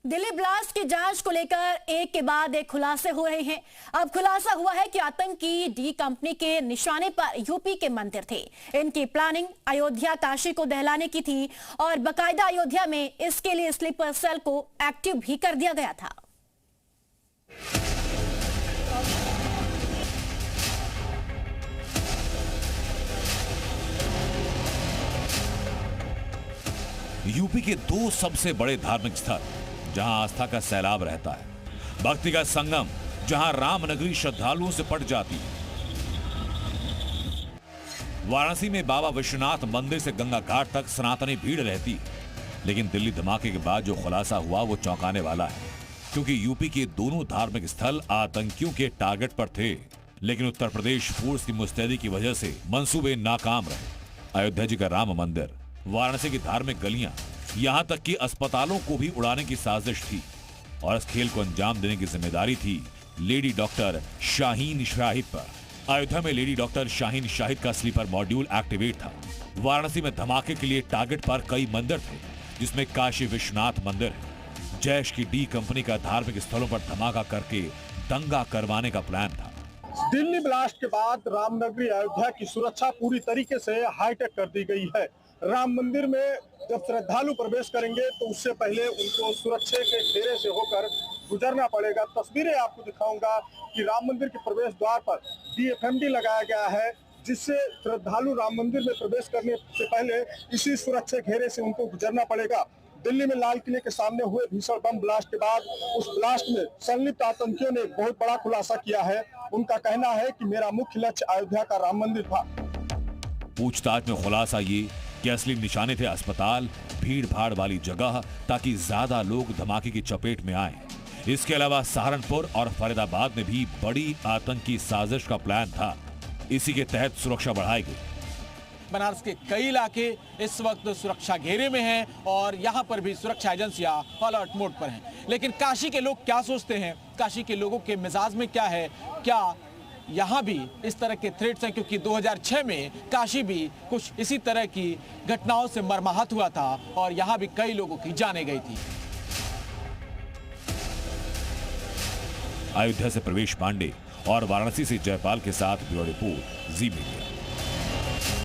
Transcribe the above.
Delhi blast की जांच को लेकर एक के बाद एक खुलासे हो रहे हैं। अब खुलासा हुआ है कि आतंकी डी कंपनी के निशाने पर यूपी के मंदिर थे। इनकी प्लानिंग अयोध्या काशी को दहलाने की थी और बाकायदा अयोध्या में इसके लिए स्लीपर सेल को एक्टिव भी कर दिया गया था। यूपी के दो सबसे बड़े धार्मिक स्थल जहां आस्था का सैलाब रहता है, भक्ति का संगम जहां रामनगरी श्रद्धालुओं से पट जाती है। वाराणसी में बाबा विश्वनाथ मंदिर से गंगा घाट तक सनातनी भीड़ रहती है, लेकिन दिल्ली धमाके के बाद जो खुलासा हुआ वो चौंकाने वाला है, क्योंकि यूपी के दोनों धार्मिक स्थल आतंकियों के टारगेट पर थे, लेकिन उत्तर प्रदेश फोर्स की मुस्तैदी की वजह से मंसूबे नाकाम रहे। अयोध्या जी का राम मंदिर, वाराणसी की धार्मिक गलियां, यहां तक कि अस्पतालों को भी उड़ाने की साजिश थी और इस खेल को अंजाम देने की जिम्मेदारी थी लेडी डॉक्टर शाहीन शाहिद पर। अयोध्या में लेडी डॉक्टर शाहीन शाहिद का स्लीपर मॉड्यूल एक्टिवेट था। वाराणसी में धमाके के लिए टारगेट पर कई मंदिर थे, जिसमें काशी विश्वनाथ मंदिर है। जैश की डी कंपनी का धार्मिक स्थलों पर धमाका करके दंगा करवाने का प्लान था। दिल्ली ब्लास्ट के बाद रामनगरी अयोध्या की सुरक्षा पूरी तरीके से हाईटेक कर दी गई है। राम मंदिर में जब श्रद्धालु प्रवेश करेंगे तो उससे पहले उनको सुरक्षा के घेरे से होकर गुजरना पड़ेगा। तस्वीरें आपको दिखाऊंगा कि राम मंदिर के प्रवेश द्वार पर DFMD लगाया गया है, जिससे श्रद्धालु राम मंदिर में प्रवेश करने से पहले इसी सुरक्षा घेरे से उनको गुजरना पड़ेगा। दिल्ली में लाल किले के सामने हुए भीषण बम ब्लास्ट के बाद उस ब्लास्ट में संलिप्त आतंकियों ने एक बहुत बड़ा खुलासा किया है। उनका कहना है कि मेरा मुख्य लक्ष्य अयोध्या का राम मंदिर था। पूछताछ में खुलासा ये कि असली निशाने थे अस्पताल, भीड़ भाड़ वाली जगह, ताकि ज्यादा लोग धमाके की चपेट में आए। इसके अलावा सहारनपुर और फरीदाबाद में भी बड़ी आतंकी साजिश का प्लान था। इसी के तहत सुरक्षा बढ़ाई गई। बनारस के कई इलाके इस वक्त सुरक्षा घेरे में हैं और यहाँ पर भी सुरक्षा एजेंसियां अलर्ट मोड पर हैं। लेकिन काशी के लोग क्या सोचते हैं, काशी के लोगों के मिजाज में क्या है, क्या यहाँ भी इस तरह के थ्रेट्स हैं? क्योंकि 2006 में काशी भी कुछ इसी तरह की घटनाओं से मर्माहत हुआ था और यहाँ भी कई लोगों की जानें गई थी। अयोध्या से प्रवेश पांडे और वाराणसी से जयपाल के साथ ब्यूरो रिपोर्ट, जी मीडिया।